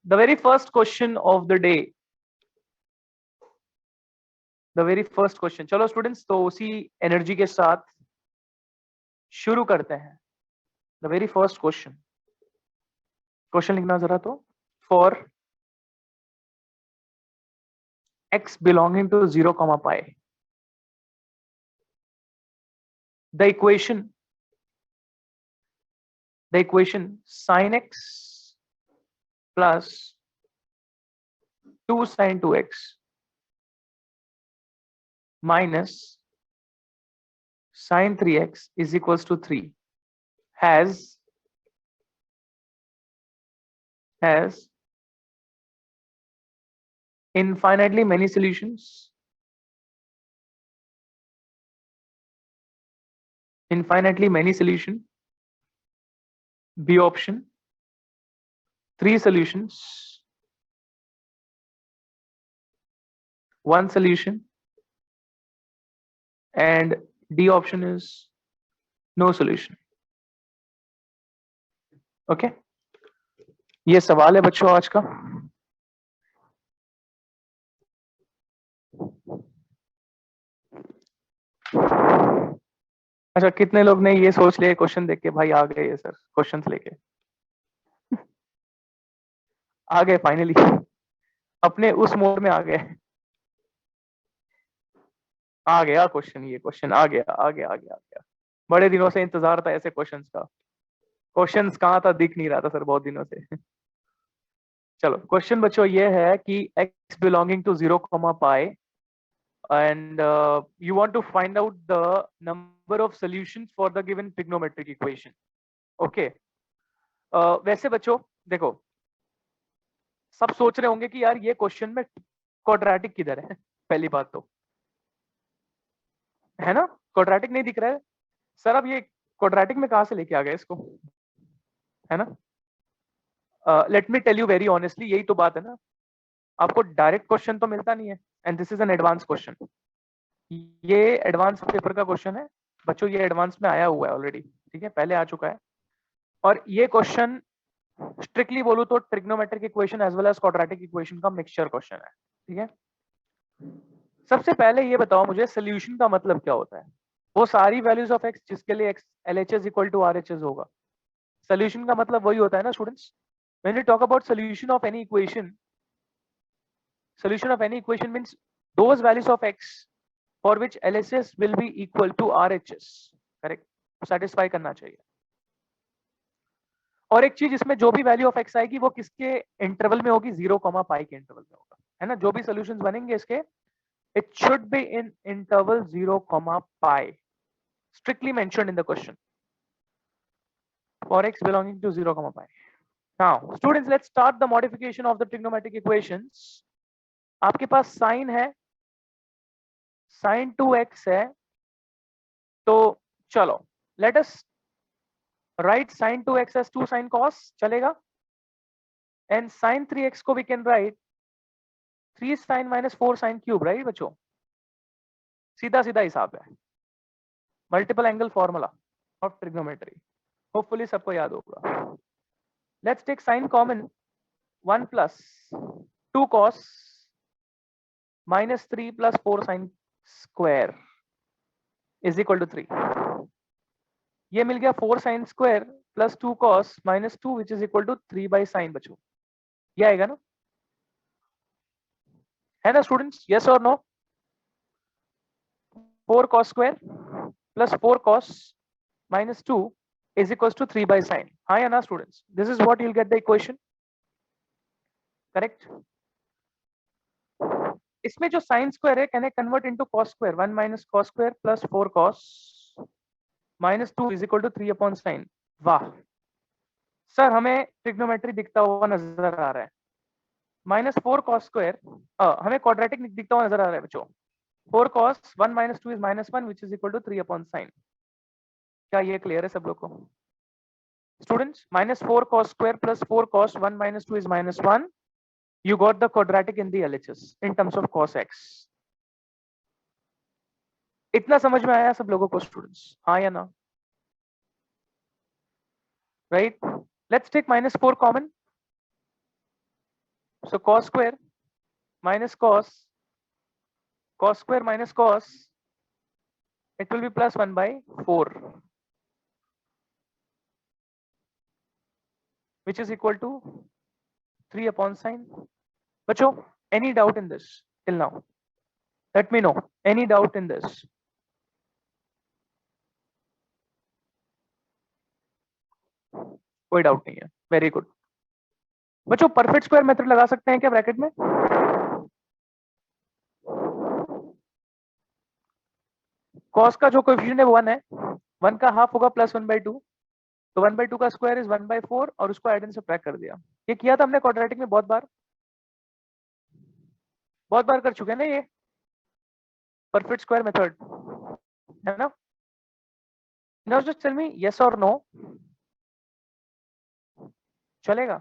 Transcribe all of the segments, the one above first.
The very first question of the day, the very first question. चलो students, तो उसी energy के साथ शुरू करते हैं। The very first question, question लिखना जरा। तो for x belonging to 0 comma pi, the equation sin x plus 2 sin 2x minus sin 3x is equals to 3 has infinitely many solutions, B option 3 solutions, 1 solution, and D option is no solution. Okay ये सवाल है बच्चों आज का। अच्छा, कितने लोग ने ये सोच लिया क्वेश्चन देख के भाई आ गए ये सर क्वेश्चंस लेके आ गए, फाइनली अपने उस मोड में आ गया क्वेश्चन, ये क्वेश्चन आ गया। बड़े दिनों से इंतजार था ऐसे क्वेश्चंस का। क्वेश्चंस कहाँ था, दिख नहीं रहा था सर बहुत दिनों से। चलो क्वेश्चन बच्चों ये है कि x belonging to 0 comma pi and you want to find out the number of solutions for the given trigonometric equation. Okay. वैसे बच्चों देखो, सब सोच रहे होंगे कि यार ये क्वेश्चन में क्वाड्रेटिक किधर है। पहली बात तो है ना, क्वाड्रेटिक नहीं दिख रहा है सर। अब ये क्वाड्रेटिक में कहां से लेके आ गए इसको, है ना। Let me tell you very honestly, यही तो बात है ना, आपको डायरेक्ट क्वेश्चन तो मिलता नहीं है and this is an advance question. ये एडवांस पेपर का क्वेश्चन है बच्चों, ये एडवांस में आया हुआ है ऑलरेडी, ठीक है, पहले आ चुका है। और ये क्वेश्चन स्ट्रिक्टली बोलूं तो trigonometric equation as well as quadratic equation का मिक्सचर क्वेश्चन है, ठीक है। सबसे पहले ये बताओ मुझे सोल्यूशन का मतलब क्या होता है। वो सारी वैल्यूज ऑफ एक्स जिसके लिए X LHS equal to RHS होगा। सोल्यूशन का मतलब वही होता है ना students. When you talk about solution of any equation, solution of any equation means those values of x for which LHS will be equal to RHS, correct, satisfy करना चाहिए। और एक चीज, इसमें जो भी वैल्यू ऑफ x आएगी वो किसके इंटरवल में होगी, 0 कॉमा पाई के इंटरवल में होगा, है ना। जो भी सॉल्यूशंस बनेंगे इसके, it should be in interval 0 comma pi, strictly mentioned in the question, for x belonging to 0 comma pi. Now students, let's start the modification of the trigonometric equations. आपके पास साइन है, sin 2x है, तो चलो let us write sin 2x as 2 sin cos, चलेगा। And sin 3x को we can write 3 sin minus 4 sin cube, right बच्चों। सीधा सीधा हिसाब है, multiple angle formula of trigonometry, hopefully सबको याद होगा। Let's take sine common, 1 plus 2 cos minus 3 plus 4 sin square is equal to 3। ये मिल गया 4 sin square plus 2 cos minus 2 which is equal to 3 by sine बच्चों। ये आएगा ना, है ना स्टूडेंट्स, यस और no. 4 cos square plus 4 cos minus 2 is equals to 3 by sin, हाँ या ना students. This is what you'll get the equation, correct. इसमें जो sin स्क्वायर है can I convert into cos square, 1 minus cos square plus 4 cos minus 2 is equal to 3 upon sin। वाह sir, हमें trigonometry दिखता हुआ नजर आ रहा है। माइनस 4 cos स्क्वायर, हमें क्वाड्रेटिक दिखता हुआ नजर आ रहा है बच्चों। 4 cos 1 minus 2 is minus 1 which is equal to 3 upon sin। क्या ये क्लियर है सब लोग को students? Minus 4 cos square plus 4 cos 1 minus 2 is minus 1, you got the quadratic in the LHS in terms of cos x। इतना समझ में आया सब लोगों को स्टूडेंट्स, हाँ या ना, right. Let's take minus 4 common, So cos square minus cos square minus cos, it will be plus 1 by 4, which is equal to 3 upon sine. बच्चों, any doubt in this till now? Let me know. Any doubt in this? कोई doubt नहीं है, very good. बच्चों perfect square method लगा सकते हैं क्या bracket में? कॉस का जो कोएफिशिएंट है वो 1 है, 1 का हाफ होगा प्लस 1/2, तो 1/2 का स्क्वायर इज 1/4 और उसको ऐड एंड सब्ट्रैक्ट कर दिया। ये किया था हमने क्वाड्रेटिक में बहुत बार कर चुके हैं ना ये परफेक्ट स्क्वायर मेथड, है ना? Now just tell me yes और नो, चलेगा?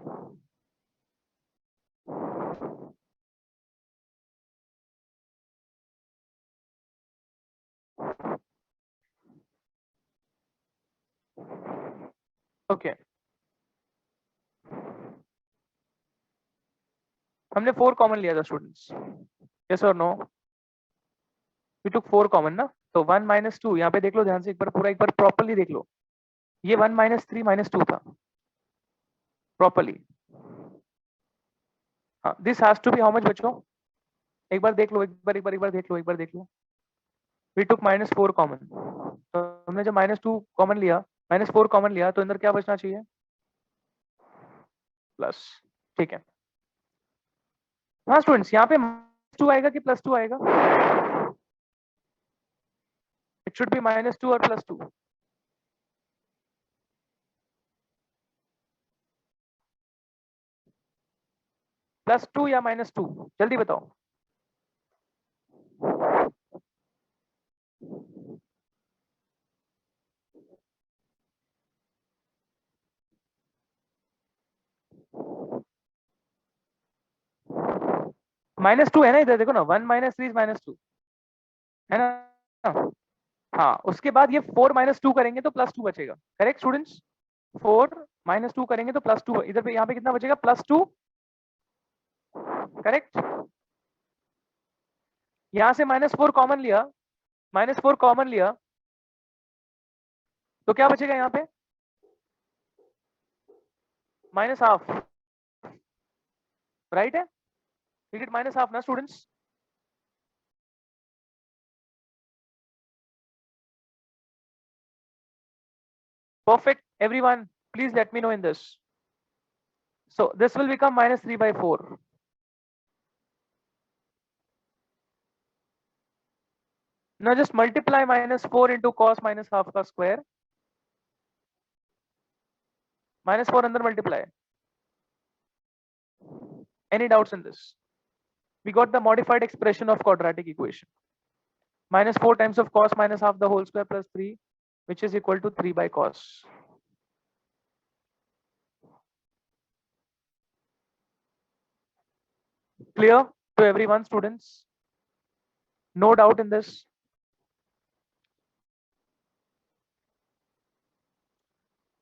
ओके, हमने 4 कॉमन लिया था स्टूडेंट्स, यस और नो? वी टुक 4 कॉमन ना, तो 1 माइनस 2, यहाँ पे देख लो ध्यान से, एक बार प्रॉपर्ली देख लो, ये 1 माइनस 3 माइनस 2 था प्रॉपर्ली। हाँ, this has to be how much बच्चों? एक बार देख लो, एक बार देख लो। वी टुक -4 कॉमन, तो हमने जब -2 कॉमन लिया, -4 कॉमन लिया, तो अंदर क्या बचना चाहिए? प्लस, ठीक है। हाँ स्टूडेंट्स, यहाँ पे -2 आएगा कि +2 आएगा? इट शुड बी -2 और +2। +2 या -2, जल्दी बताओ। -2 है ना, इधर देखो ना, 1 - 3 -2 है ना? हाँ, उसके बाद ये 4 -2 करेंगे तो +2 बचेगा, करेक्ट स्टूडेंट्स? 4 -2 करेंगे तो +2, इधर पे यहाँ पे कितना बचेगा? +2, करेक्ट? यहाँ से -4 कॉमन लिया, -4 कॉमन लिया, तो क्या बचेगा यहाँ पे? -हाफ, राइट है? इट -हाफ ना students? Perfect, everyone, please let me know in this. So this will become -3/4. Now just multiply -4 into cos -half का square, -4 अंदर multiply. Any doubts in this? We got the modified expression of quadratic equation. -4 times of cos -half the whole square plus 3, which is equal to 3/cos. Clear to everyone, students? No doubt in this?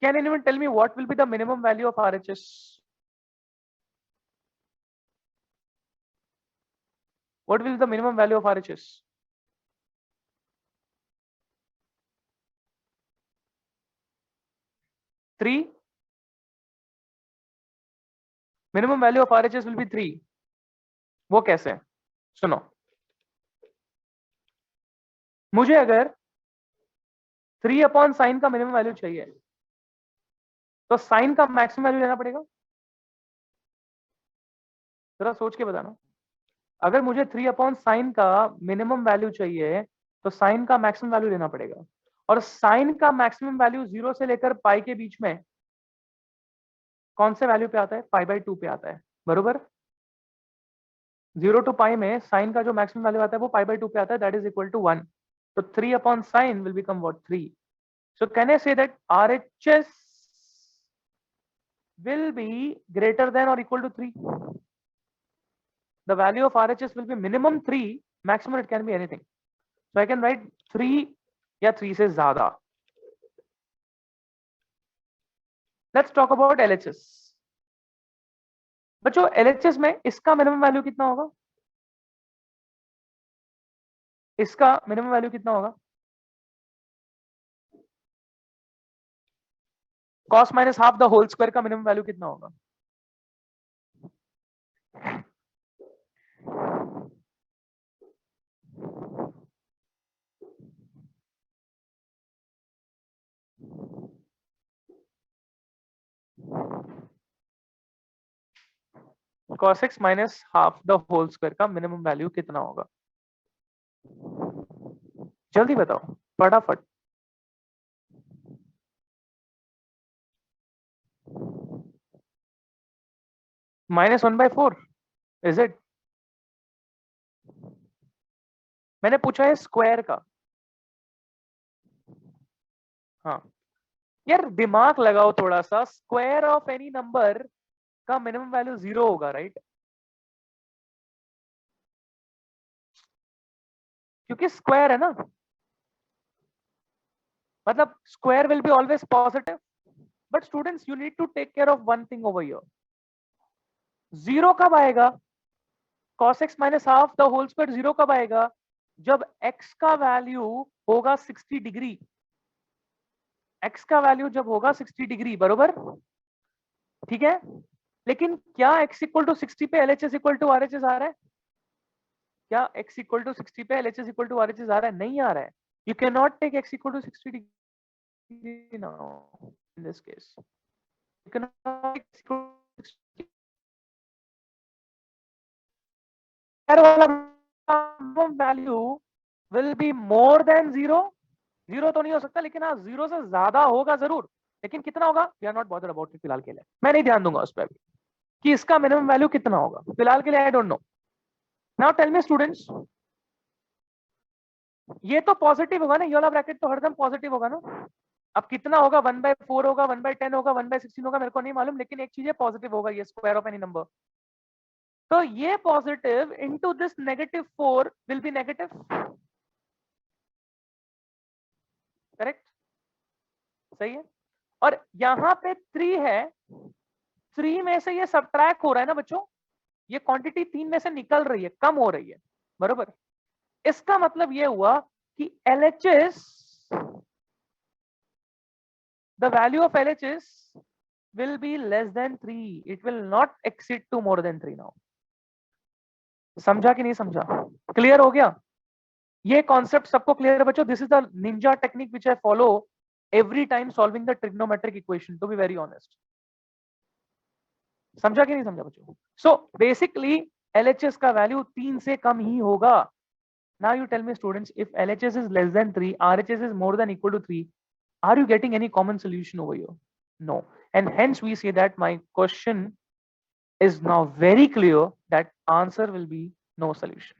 Can anyone tell me what will be the minimum value of RHS? What will be the minimum value of RHS? 3? Minimum value of RHS will be 3. वो कैसे? सुनो, मुझे अगर 3 upon sine का minimum value चाहिए, तो sign का maximum value लेना पड़ेगा। जरा सोच के बताना, अगर मुझे 3 अपॉन साइन का मिनिमम वैल्यू चाहिए, तो साइन का मैक्सिमम वैल्यू लेना पड़ेगा, और साइन का मैक्सिमम वैल्यू 0 से लेकर पाई के बीच में कौन से वैल्यू पे आता है? π/2 पे आता है, बरोबर? 0 to पाई में साइन का जो मैक्सिमम वैल्यू आता है वो π/2 पे आता है, दैट इज इक्वल टू 1। तो 3 upon sine will become what? 3। So can I say that RHS will be greater than or equal to 3? The value of RHS will be minimum 3, maximum it can be anything. So I can write 3 या 3 से ज्यादा. Let's talk about LHS. बच्चों LHS में इसका minimum value कितना होगा? इसका minimum value कितना होगा? Cos minus half the whole square का मिनिमम वैल्यू कितना होगा? cos x minus half the whole square का मिनिमम वैल्यू कितना होगा? जल्दी बताओ फटाफट। -1/4 इज इट? मैंने पूछा है स्क्वायर का। हाँ यार दिमाग लगाओ थोड़ा सा, स्क्वायर ऑफ एनी नंबर का मिनिमम वैल्यू 0 होगा, राइट? क्योंकि स्क्वायर है ना, मतलब square will be always positive. But students you need to take care of one thing over here. 0 कब आएगा? cos x minus half the whole square 0 कब आएगा? जब x का वैल्यू होगा 60 डिग्री। x का वैल्यू जब होगा 60 डिग्री, बरोबर? ठीक है, लेकिन क्या x इक्वल टू 60 पे LHS इक्वल टू RHS आ रहा है? क्या x इक्वल टू 60 पे LHS इक्वल टू RHS आ रहा है? नहीं आ रहा है। You can not take x equal to 60 degree now in this case. You can not take x equal to 60 वाला value will be more than 0। 0 तो नहीं हो सकता, लेकिन हाँ 0 से ज्यादा होगा जरूर। लेकिन कितना होगा we are not bothered about it फिलहाल के लिए। मैं नहीं ध्यान दूंगा उस पर कि इसका मिनिमम वैल्यू कितना होगा, फिलहाल के लिए I don't know. Now tell me students, ये तो पॉजिटिव होगा ना, ये वाला ब्रैकेट तो हरदम पॉजिटिव होगा ना। अब कितना होगा, 1/4 होगा, 1/10 होगा, 1/16 होगा, मेरे को नहीं मालूम, लेकिन एक चीज है पॉजिटिव होगा, ये स्क्वायर ऑफ एनी नंबर। तो ये positive into this -4 will be negative, correct? सही है। और यहां पे 3 है, 3 में से ये सब्ट्रैक्ट हो रहा है ना बच्चों, ये क्वांटिटी 3 में से निकल रही है, कम हो रही है, बरोबर? इसका मतलब ये हुआ कि LHS, the value of LHS will be less than 3, it will not exceed to more than 3 now। समझा कि नहीं समझा? क्लियर हो गया? ये कॉन्सेप्ट सबको क्लियर है बच्चों? This is the ninja technique which I follow every time solving the trigonometric equation, to be very honest. समझा कि नहीं समझा बच्चों? सो बेसिकली LHS का वैल्यू 3 से कम ही होगा। Now you tell me students, if LHS is less than 3, RHS is more than equal to 3, are you getting any common solution over here? No. And hence we say that my question is now very clear that answer will be no solution.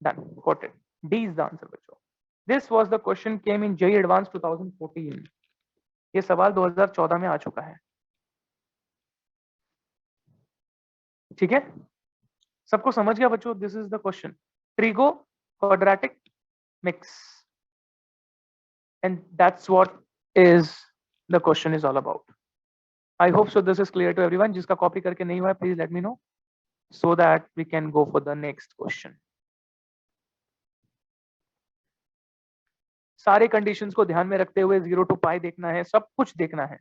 Done. Got it. D is the answer बच्चों। This was the question came in JEE Advanced 2014। ये सवाल 2014 में आ चुका है। ठीक है, सबको समझ गया बच्चों? This is the question, trigo quadratic mix, and that's what is the question is all about। I hope so this is clear to everyone। जिसका कॉपी करके नहीं हुआ है please let me no so that we can go for the next question। सारे conditions को ध्यान में रखते हुए 0 to पाई देखना है, सब कुछ देखना है।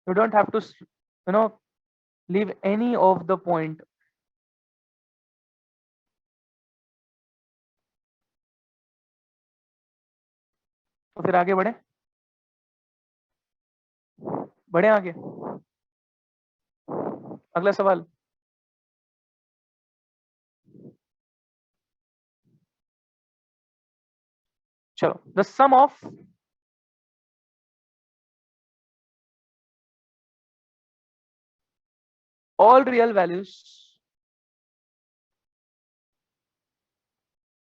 You don't have to leave any of the point। तो फिर आगे बढ़े, बढ़े आगे। अगला सवाल, चलो। The sum of all real values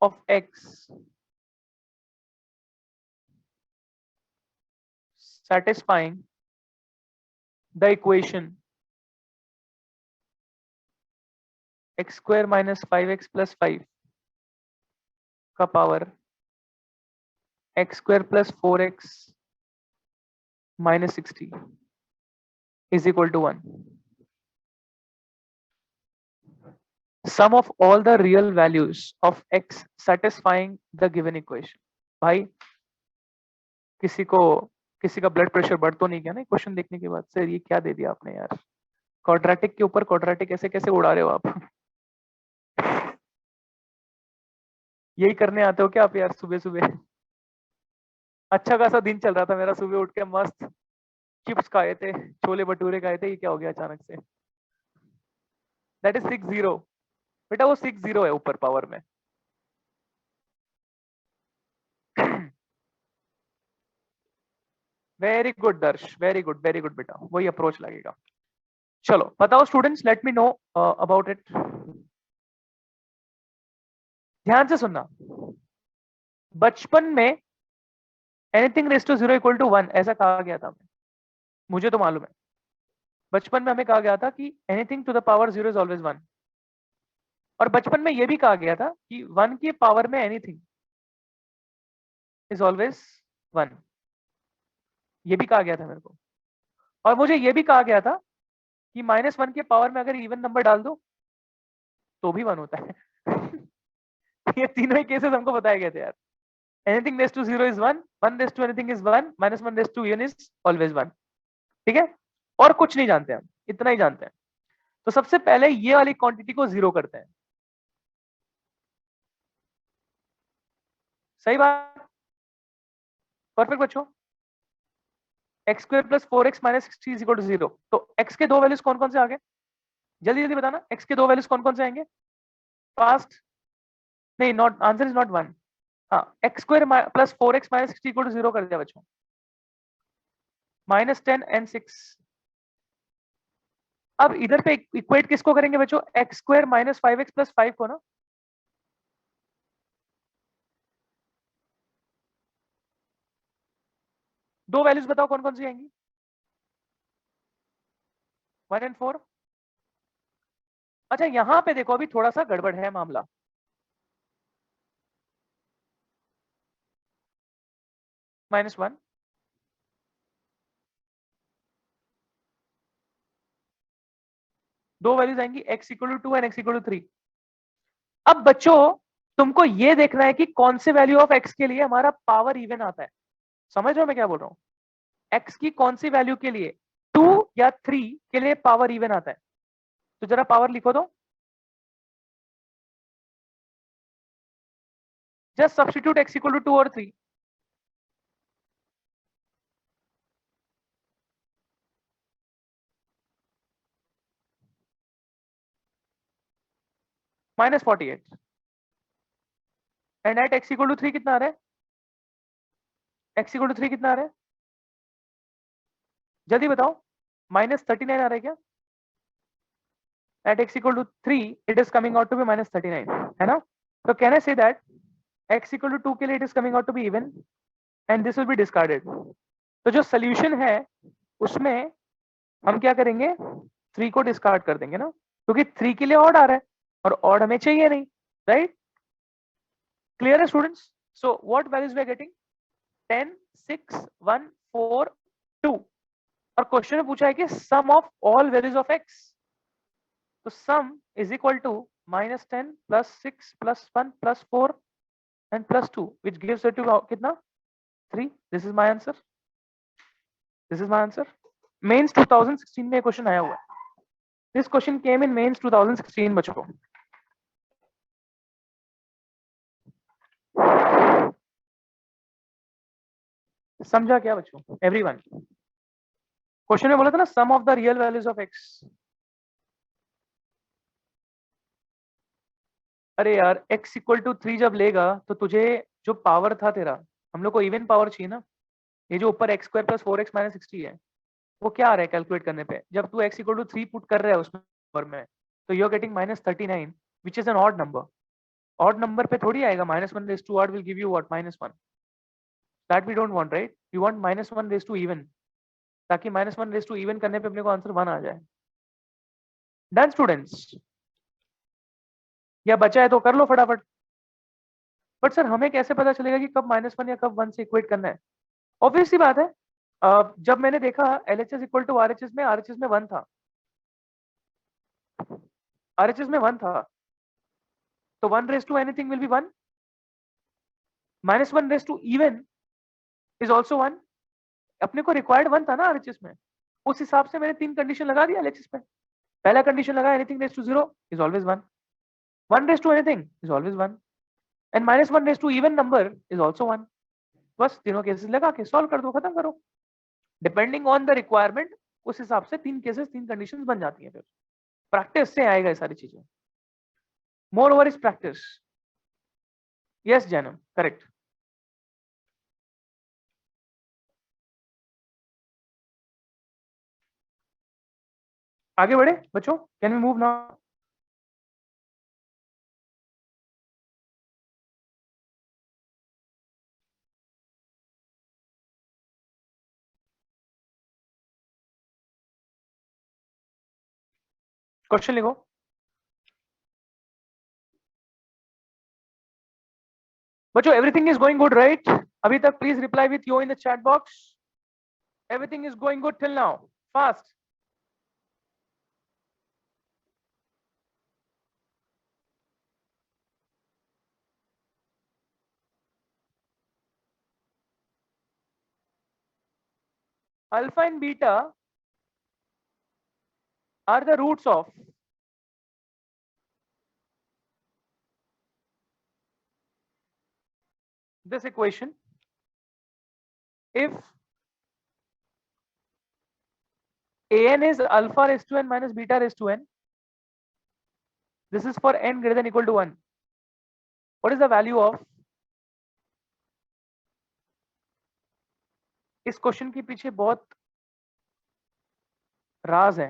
of x satisfying the equation x square minus 5x plus 5 का power x square plus 4x minus 60 is equal to 1। sum of all the real values of x satisfying the given equation. भाई किसी को किसी का blood pressure बढ़ तो नहीं गया ना क्वेश्चन देखने के बाद? सर ये क्या दे दिया आपने यार, क्वाड्रेटिक के ऊपर क्वाड्रेटिक ऐसे कैसे उड़ा रहे हो आप? यही करने आते हो क्या आप यार सुबह सुबह? अच्छा खासा दिन चल रहा था मेरा, सुबह उठ के मस्त चिप्स खाए थे, छोले भटूरे खाए थे, ये क्या हो गया अचानक से? दैट इज 6-0 बेटा, वो 6-0 है ऊपर पावर में। Very good Darsh, very good बेटा, वही अप्रोच लगेगा। चलो बताओ students, let me know about it. ध्यान से सुनना, बचपन में anything raise to 0 equal to 1 ऐसा कहा गया था हमें, मुझे तो मालूम है। बचपन में हमें कहा गया था कि anything to the power 0 is always 1। और बचपन में यह भी कहा गया था कि 1 की पावर में एनीथिंग इज ऑलवेज 1। ये भी कहा गया था मेरे को। और मुझे ये भी कहा गया था कि -1 के पावर में अगर इवन नंबर डाल दो तो भी 1 होता है। ये तीनों ही केसेस हमको बताए गए थे यार। Anything raise to 0 is 1, 1 raise to anything is 1, -1 raise to n is always 1। ठीक है, और कुछ नहीं जानते हम, इतना ही जानते हैं। तो सबसे पहले ये वाली क्वांटिटी को 0 करते हैं। सही बात, परफेक्ट बच्चों। x² + 4x - 60 = 0। तो x के दो वैल्यूज कौन कौन से आ गए? जल्दी जल्दी बताना, x के दो वैल्यूज कौन कौन से आएंगे? फास्ट, नहीं, नॉट, आंसर इज नॉट 1। हाँ, x² + 4x - 60 = 0 कर दिया बच्चों। -10 and 6। अब इधर पे इक्वेट किसको करेंगे बच्चों? x² - 5x + 5 को ना। दो वैल्यूज बताओ कौन कौन सी आएंगी? 1 and 4। अच्छा यहां पे देखो, अभी थोड़ा सा गड़बड़ है मामला। -1, दो वैल्यूज आएंगी, x = 2 and x = 3। अब बच्चों तुमको ये देखना है कि कौन से वैल्यू ऑफ x के लिए हमारा पावर इवन आता है। समझ रहे हो मैं क्या बोल रहा हूं? x की कौन सी वैल्यू के लिए 2 या 3 के लिए पावर इवन आता है? तो जरा पावर लिखो तो, जस्ट सब्स्टिट्यूट x = 2 और 3। -48 एंड एट x = 3 कितना आ रहा है? x = 3 कितना आ रहा है? जल्दी बताओ। -39 आ रहा है क्या? At x = 3 it is coming out to be -39, है ना? तो can I say that x = 2 के लिए it is coming out to be even and this will be discarded. तो जो सोल्यूशन है उसमें हम क्या करेंगे? 3 को डिस्कार्ड कर देंगे ना, क्योंकि 3 के लिए ऑड आ रहा है और ऑड हमें चाहिए नहीं, राइट? क्लियर है students? So what values we are getting? 10, 6, 1, 4, 2। और क्वेश्चन में पूछा है कि sum of all values of x। तो sum is equal to -10 + 6 + 1 + 4 and +2 which gives it to कितना? 3। This is my answer, this is my answer. Mains 2016 में question आया हुआ है। This question came in Mains 2016 बच्चों। समझा क्या बच्चों? एवरीवन, क्वेश्चन में बोला था ना sum of the real values of x। अरे यार x = 3 जब लेगा तो तुझे जो पावर था तेरा, हम लोग को इवन पावर चाहिए ना। ये जो ऊपर x² + 4x - 60 है, वो क्या आ रहा है कैलकुलेट करने पे? जब तू x = 3 पुट कर रहा है उसमें पावर में, तो you are getting -39 which is an odd number. Odd number पे थोड़ी आएगा -1 raise to odd will give you what? -1। That we don't want, right? We want -1 raise to even, ताकि -1 रेज टू इवन करने पे अपने को आंसर 1 आ जाए। Done students? या बचा है तो कर लो फटाफट। बट सर हमें कैसे पता चलेगा कि कब -1 या कब 1 से इक्वेट करना है? ऑब्वियस सी बात है, जब मैंने देखा LHS = RHS में, RHS में 1 था, RHS में 1 था। तो 1 raise to anything will be 1, -1 raise to even is also 1। अपने को रिक्वायर्ड 1 था ना आरएचएस में, उस हिसाब से मैंने 3 कंडीशन लगा दिया एलएचएस पे। पहला कंडीशन लगा anything raise to 0 is always 1, 1 raise to anything is always 1, and -1 raise to even number is also 1। बस तीनों केसेस लगा के सॉल्व कर दो, खत्म करो। डिपेंडिंग ऑन द रिक्वायरमेंट उस हिसाब से 3 केसेस 3 कंडीशंस बन जाती हैं। फिर प्रैक्टिस से आएगा ये सारी चीजें। Moreover is practice. Yes Jainam, correct. आगे बढ़े बच्चों, can we move now? Question लिखो बच्चों। Everything is going good right? अभी तक please reply with yo in the chat box. Everything is going good till now, fast. Alpha and beta are the roots of this equation if an is alpha raised to n minus beta raised to n. This is for n greater than equal to 1. What is the value of? इस question के पीछे बहुत राज है।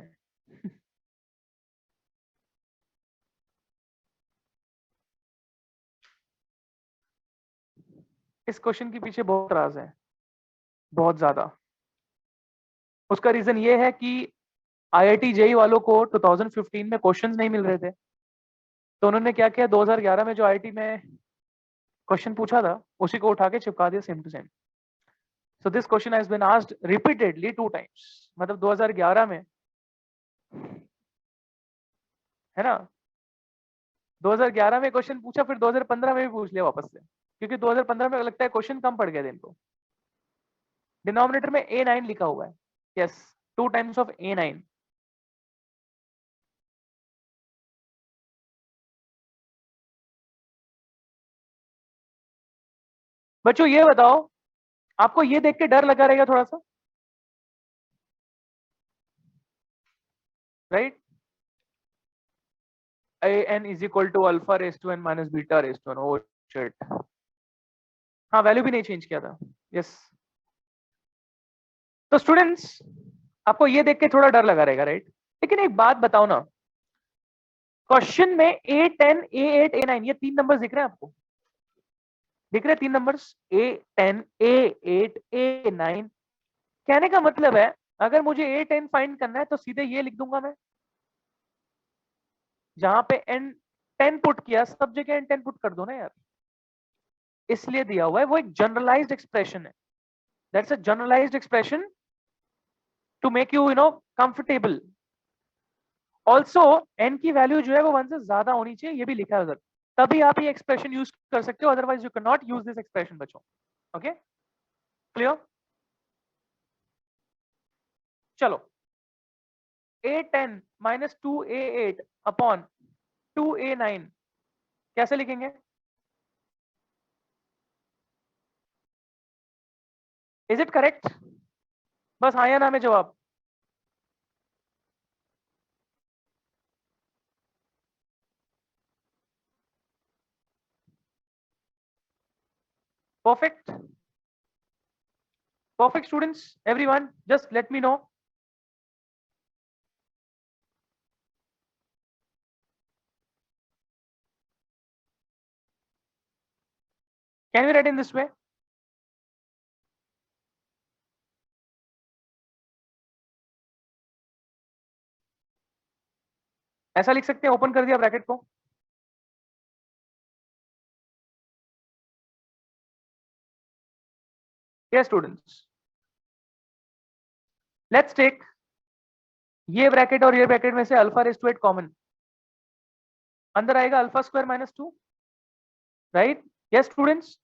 इस question के पीछे बहुत राज है, बहुत ज्यादा। उसका रीजन ये है कि आईआईटी जेई वालों को 2015 में क्वेश्चंस नहीं मिल रहे थे, तो उन्होंने क्या किया, 2011 में जो आईआईटी में क्वेश्चन पूछा था उसी को उठा के चिपका दिया same to same. So this question has been asked repeatedly 2 times. मतलब 2011 में, है ना, 2011 में क्वेश्चन पूछा, फिर 2015 में भी पूछ लिया वापस से, क्योंकि 2015 में लगता है क्वेश्चन कम पड़ गया था इनको। डिनोमिनेटर में A9 लिखा हुआ है। Yes, 2 times of A9। बच्चों ये बताओ, आपको ये देख के डर लगा रहेगा थोड़ा सा, right? an is equal to alpha raised to n minus beta raised to n। oh shit, हाँ वैल्यू भी नहीं चेंज किया था। यस, तो स्टूडेंट्स आपको ये देख के थोड़ा डर लगा रहेगा, राइट? लेकिन एक बात बताओ ना, क्वेश्चन में A10 A8 A9 ये 3 नंबर्स दिख रहे हैं आपको? दिख रहे हैं 3 नंबर्स, A10 A8 A9। कहने का मतलब है अगर मुझे A10 फाइंड करना है तो सीधे ये लिख दूंगा मैं, जहां पे N10 पुट किया सब जगह N10 पुट कर दो ना यार। इसलिए दिया हुआ है, वो एक जनरलाइज्ड एक्सप्रेशन है। That's a generalised expression to make you comfortable. Also n की वैल्यू जो है वो 1 से ज्यादा होनी चाहिए, ये भी लिखा है उधर, तभी आप ये एक्सप्रेशन यूज कर सकते हो, otherwise you can not use this expression बच्चों। Okay, clear? चलो, A10 minus 2A8 upon 2A9 कैसे लिखेंगे? Is it correct? बस हाँ या ना में जवाब। Perfect, perfect students, everyone just let me know. Can we write in this way? ऐसा लिख सकते हैं, ओपन कर दिया ब्रैकेट को। यस स्टूडेंट्स, लेट्स टेक ये ब्रैकेट और ये ब्रैकेट में से अल्फा रेज़ टू 8 कॉमन। अंदर आएगा alpha square minus 2, right? Yes students,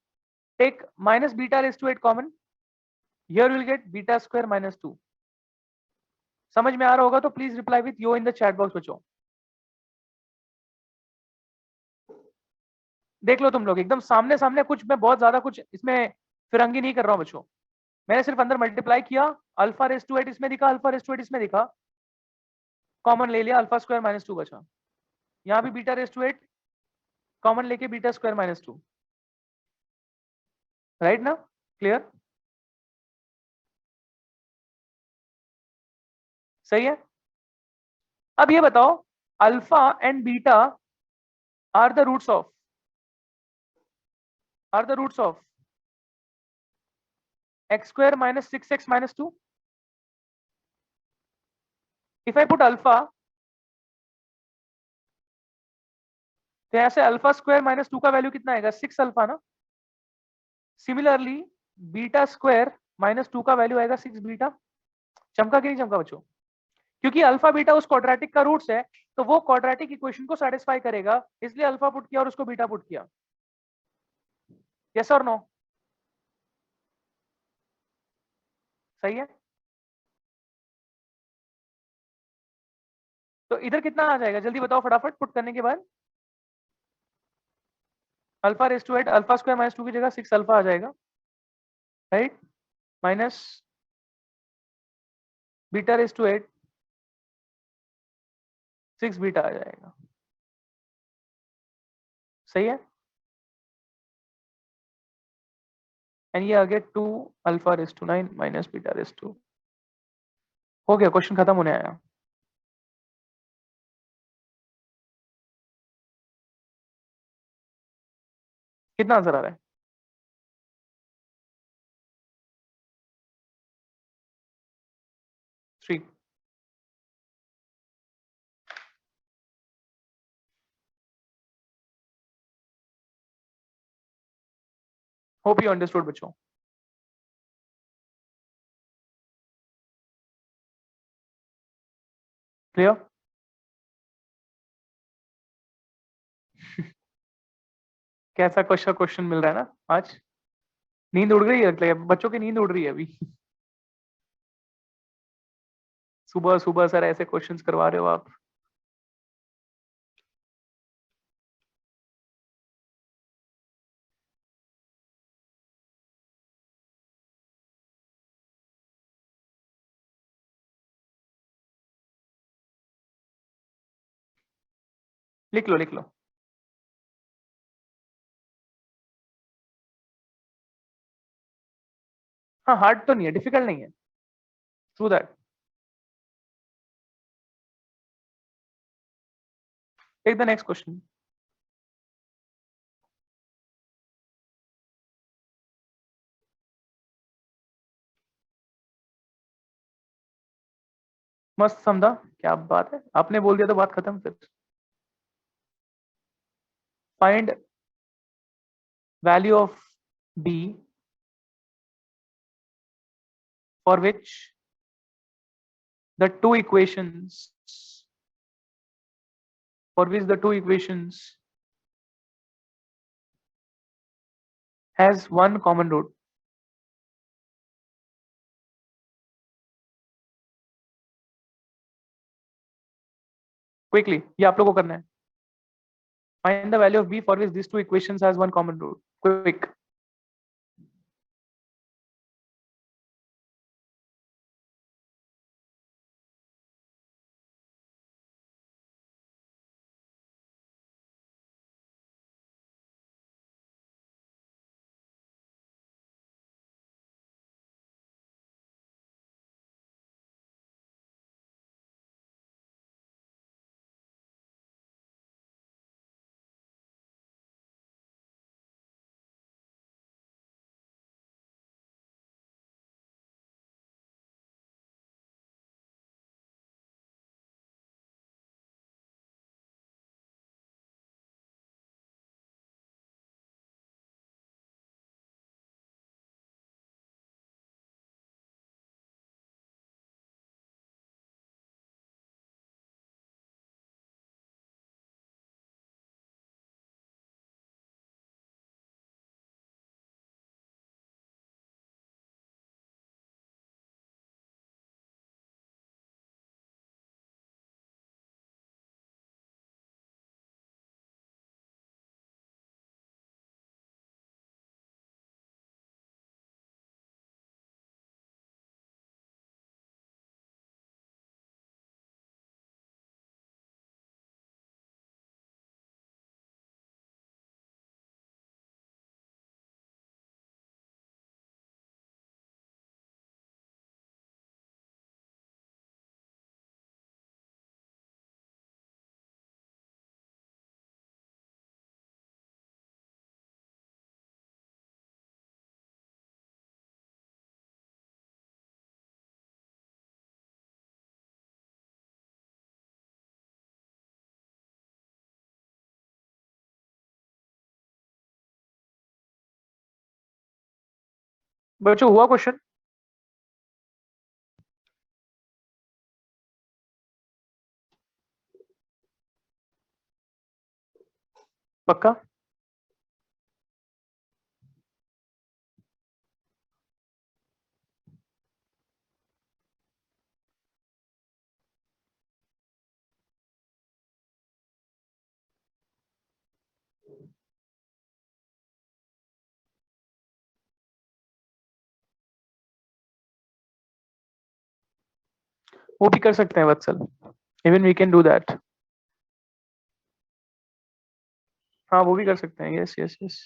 take minus beta raise to 8 common, here will get beta square minus 2। समझ में आ रहा होगा तो please reply with yo in the chat box बच्चों। देख लो तुम लोग एकदम सामने सामने, कुछ मैं बहुत ज्यादा कुछ इसमें फिरंगी नहीं कर रहा हूं बच्चों। मैंने सिर्फ अंदर मल्टीप्लाई किया, अल्फा रेज टू 8 इसमें दिखा, अल्फा रेज टू 8 इसमें दिखा, कॉमन ले लिया, अल्फा स्क्वायर माइनस 2 बचा। यहाँ भी बीटा रेज टू 8 कॉमन लेके बीटा स्क्वायर माइनस 2, राइट ना? क्लियर? सही है। अब ये बताओ, alpha and beta are the roots of x square minus 6x minus 2. If I put alpha, तो यहां से अल्फा स्क्वायर माइनस 2 का वैल्यू कितना आएगा? 6 अल्फा ना। सिमिलरली बीटा स्क्वायर माइनस 2 का वैल्यू आएगा 6 बीटा। चमका कि नहीं चमका बच्चों? क्योंकि अल्फा बीटा उस क्वाड्रेटिक का रूट्स है, तो वो क्वाड्रेटिक इक्वेशन को सेटिस्फाई करेगा, इसलिए अल्फा पुट किया और उसको बीटा पुट किया। यस और नो? सही है। तो इधर कितना आ जाएगा जल्दी बताओ फटाफट, पुट करने के बाद। Alpha raise to 8, alpha square minus 2 की जगह 6 अल्फा आ जाएगा, right? Minus beta raise to 8, 6 beta आ जाएगा। सही है। एंड ये आ गया 2 alpha raise to 9 minus beta raise to. हो गया, क्वेश्चन खत्म होने आया। कितना आंसर आ रहा है? थ्री। होप यू अंडरस्टूड बच्चों। क्लियर? कैसा क्वेश्चन मिल रहा है ना आज? नींद उड़ गई है, मतलब बच्चों की नींद उड़ रही है अभी। सुबह सुबह सर ऐसे क्वेश्चंस करवा रहे हो आप। लिख लो लिख लो। हाँ, हार्ड तो नहीं है, डिफिकल्ट नहीं है। Through that. Take the next question. मस्त समझा, क्या बात है, आपने बोल दिया तो बात खत्म फिर। Find value of B for which the two equations has one common root. Quickly, ये आप लोगों को करना है। Find the value of b for which these two equations has one common root. Quick. बच्चों हुआ क्वेश्चन? पक्का? वो भी कर सकते हैं Vatsal, even we can do that. हाँ वो भी कर सकते हैं, यस यस यस।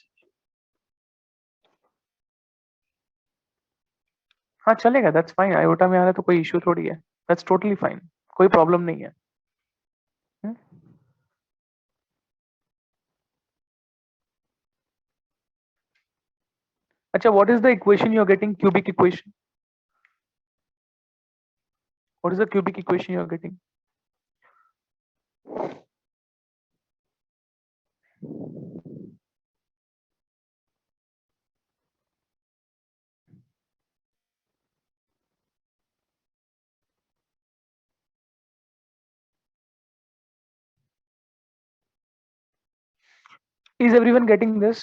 हाँ चलेगा, दैट्स फाइन। आयोटा में आ रहा है तो कोई इशू थोड़ी है, दैट्स टोटली फाइन, कोई प्रॉब्लम नहीं है। हम्म? अच्छा, what is the equation you are getting? Cubic equation? What is the cubic equation you are getting? Is everyone getting this?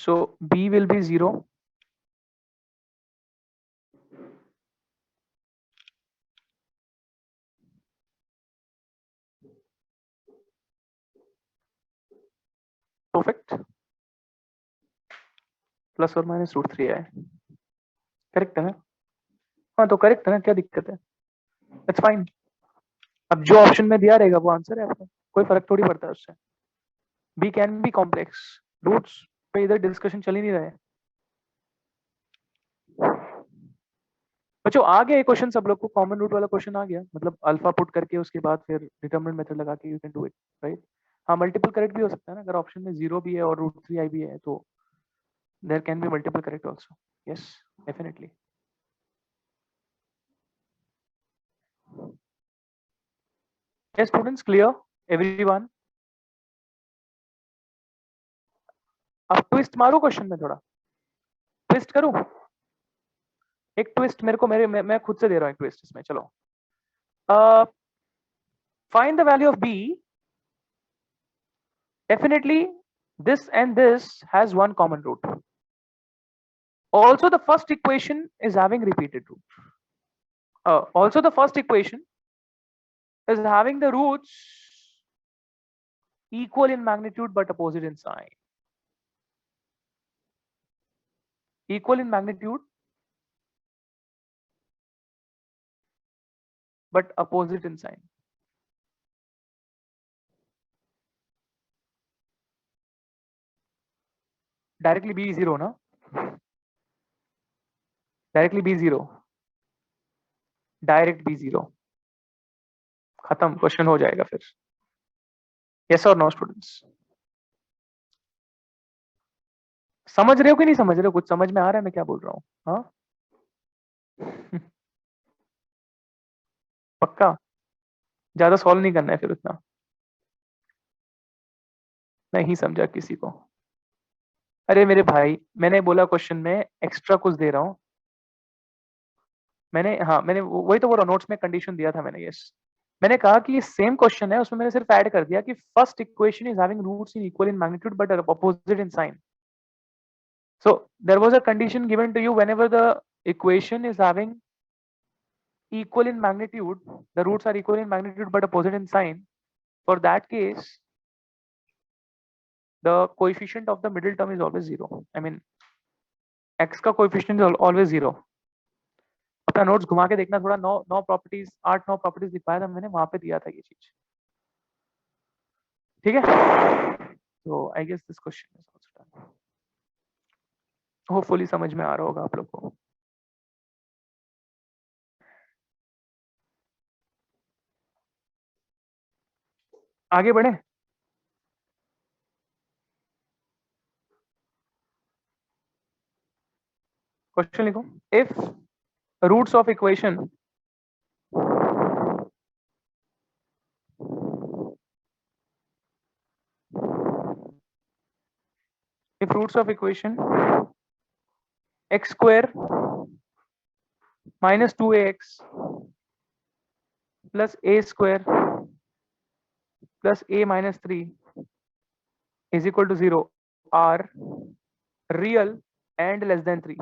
So B will be 0. Perfect. Plus और minus √3 आए, correct है ना? हाँ तो correct है ना, क्या दिक्कत है? It's fine. अब जो ऑप्शन में दिया रहेगा वो आंसर है आपका, कोई फर्क थोड़ी पड़ता है उससे। B can be complex, roots पे इधर डिस्कशन चल ही नहीं रहा है। बच्चों आ गया ये क्वेश्चन, सब लोग को कॉमन रूट वाला क्वेश्चन आ गया, मतलब अल्फा पुट करके उसके बाद फिर डिटरमिनेंट मेथड लगा के you can do it, right? हाँ मल्टीपल करेक्ट भी हो सकता है ना, अगर ऑप्शन में 0 भी है और √3 आई भी है तो there can be multiple correct also. Yes definitely. Yes students, clear everyone? अब ट्विस्ट मारो क्वेश्चन में, थोड़ा ट्विस्ट करूं? एक ट्विस्ट मेरे को, मैं खुद से दे रहा हूं एक ट्विस्ट इसमें, चलो। Find the value of B, definitely this and this has one common root. Also the first equation is having repeated root. Also the first equation is having the roots equal in magnitude but opposite in sign. Equal in magnitude but opposite in sign. Directly b0 ना, directly b0, direct b0, खत्म, question हो जाएगा फिर। Yes और no students? समझ रहे हो कि नहीं समझ रहे हो? कुछ समझ में आ रहा है मैं क्या बोल रहा हूँ? हाँ पक्का? ज्यादा सॉल्व नहीं करना है फिर उतना? नहीं समझा किसी को? अरे मेरे भाई, मैंने बोला क्वेश्चन में एक्स्ट्रा कुछ दे रहा हूँ। मैंने, हाँ मैंने वही तो बोला, नोट्स में कंडीशन दिया था मैंने। यस मैंने कहा कि ये सेम क्वेश्चन है, उसमें मैंने सिर्फ ऐड कर दिया कि first equation is having roots in equal in magnitude but opposite in sign. So there was a condition given to you, whenever the equation is having equal in magnitude, the roots are equal in magnitude but opposite in sign. For that case, the coefficient of the middle term is always 0. I mean, x का coefficient is always 0. अपना notes घुमा के देखना थोड़ा, 9 properties, 8 9 properties दिखाया था मैंने, वहां पे दिया था ये चीज, ठीक है? तो I guess this question is also done. Hopefully समझ में आ रहा होगा आप लोग को। आगे बढ़े? क्वेश्चन लिखो। If roots of equation if roots of equation x square minus 2ax plus a square plus a minus 3 is equal to 0 are real and less than 3.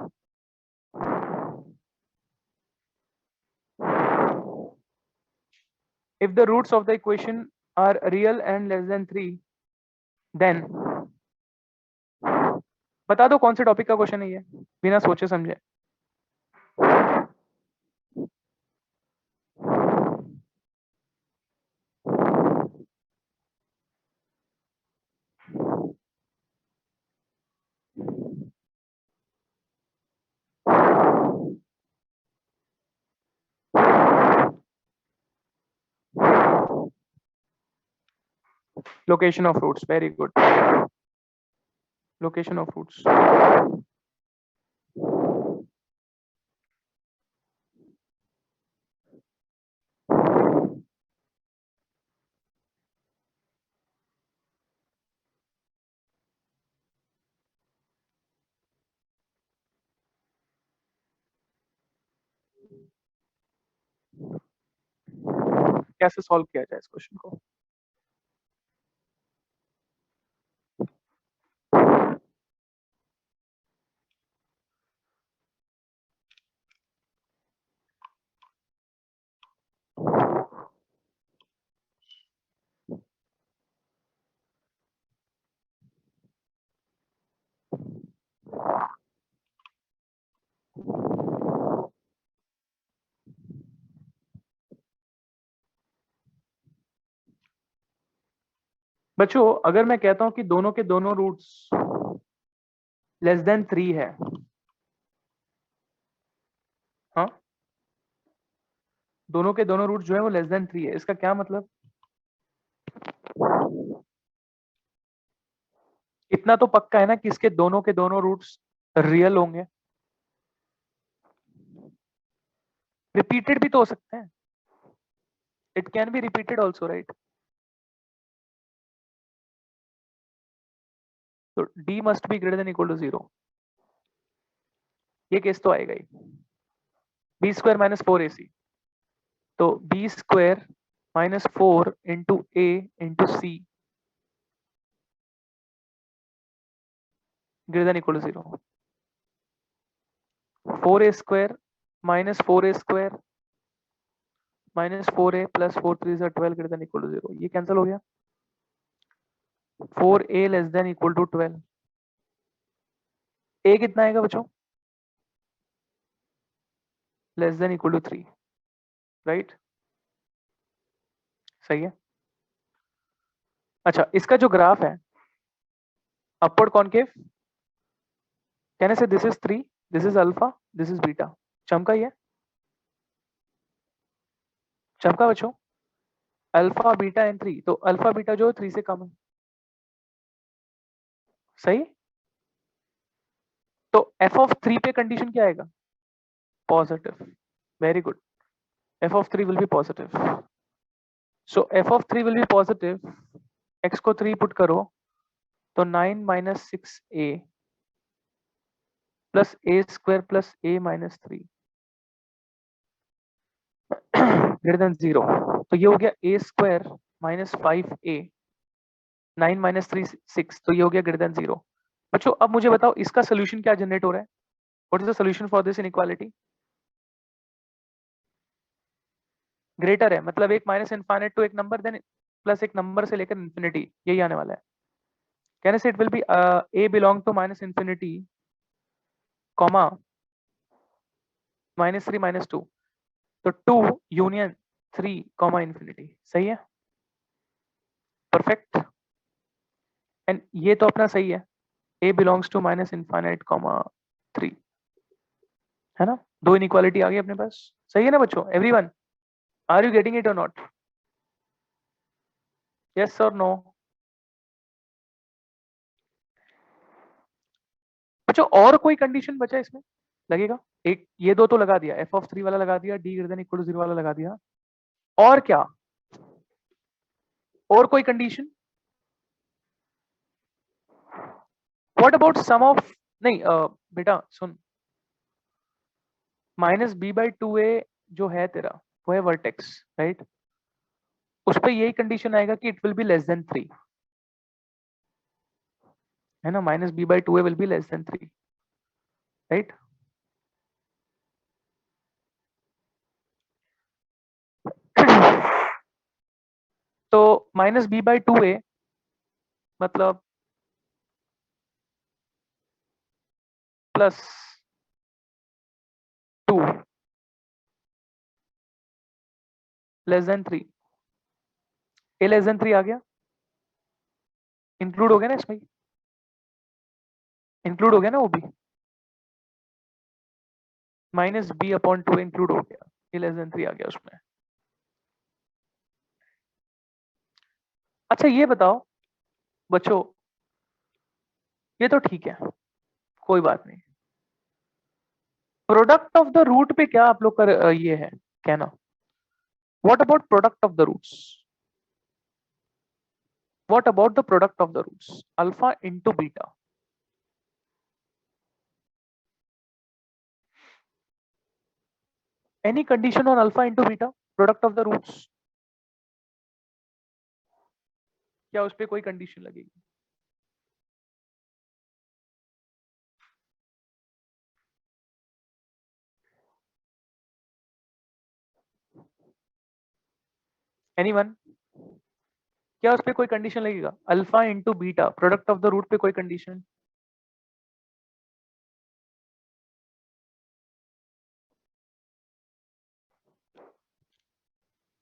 If the roots of the equation are real and less than 3, then बता दो कौन से topic का question है ये, बिना सोचे समझे. Location of roots, very good. Location of roots. कैसे सॉल्व किया जाए इस क्वेश्चन को? बच्चों अगर मैं कहता हूं कि दोनों के दोनों रूट्स लेस देन 3 है, हाँ, दोनों के दोनों रूट जो है वो लेस देन 3 है, इसका क्या मतलब? इतना तो पक्का है ना कि इसके दोनों के दोनों रूट्स रियल होंगे. रिपीटेड भी तो हो सकते हैं. It can be repeated also, right? तो d must be greater than equal to 0. ये केस तो आएगा ही. बी स्क्वायर माइनस 4ac, तो B square minus 4 into A into C greater than equal to 0. 4a square minus 4a square minus 4a plus 4 3 12 greater than equal to 0. ये cancel हो गया. 4a less than equal to 12. a कितना आएगा बच्चों? Less than equal to 3, right? सही है. अच्छा, इसका जो ग्राफ है अपवर्ड कॉनकेव, कहने से this is 3, this is alpha, this is beta. चमका ये? चमका बच्चों? अल्फा बीटा एंड 3, तो अल्फा बीटा जो 3 से कम है. सही. तो f ऑफ 3 पे कंडीशन क्या आएगा? Positive. Very good. f of 3 will be positive. So f of 3 will be positive. x को 3 पुट करो तो 9 minus 6a plus a square plus a minus 3 greater than 0. तो ये हो गया a square minus 5a, 9 minus 3 6, तो ये हो गया ग्रेटर देन 0. बच्चों अब मुझे बताओ इसका सोल्यूशन क्या जनरेट हो रहा है? What is the solution for this inequality? Greater है, मतलब एक माइनस इनफाइनाइट टू एक नंबर, देन प्लस एक नंबर से लेकर इन्फिनिटी, यही आने वाला है. कहने से it will be a belong to minus infinity comma minus 3 minus 2, तो 2 यूनियन 3 कॉमा इन्फिनिटी. सही है. परफेक्ट. एंड ये तो अपना सही है, a belongs to minus infinite comma 3, है ना? दो इनइक्वालिटी आ गई अपने पास. सही है ना बच्चों? Everyone, are you getting it और नॉट? यस और नो? बच्चों और कोई कंडीशन बचा इसमें लगेगा? एक ये दो तो लगा दिया, f ऑफ 3 वाला लगा दिया, d greater than equal to 0 वाला लगा दिया. और क्या? और कोई condition? What about sum of, नहीं बेटा सुन, minus B by two A जो है तेरा वो है वर्टेक्स, राइट? उस पर यही कंडीशन आएगा कि it will be less than 3, है ना? Minus B by two A will be less than 3, right? तो minus B by two A मतलब plus 2 less than 3, A less than 3 आ गया, इंक्लूड हो गया ना इसमें, इंक्लूड हो गया ना वो भी, minus B upon two include हो गया, ए लेस देन 3 आ गया उसमें। अच्छा ये बताओ बच्चों, ये तो ठीक है, कोई बात नहीं। प्रोडक्ट ऑफ द रूट पे क्या आप लोग का ये है कहना? What about product of the roots? What about the product of the roots, alpha into beta? Any condition on alpha into beta product of the roots? क्या उस पर कोई कंडीशन लगेगी? एनीवन? क्या उस पर कोई कंडीशन लगेगा? Alpha into beta product of the root पे कोई कंडीशन?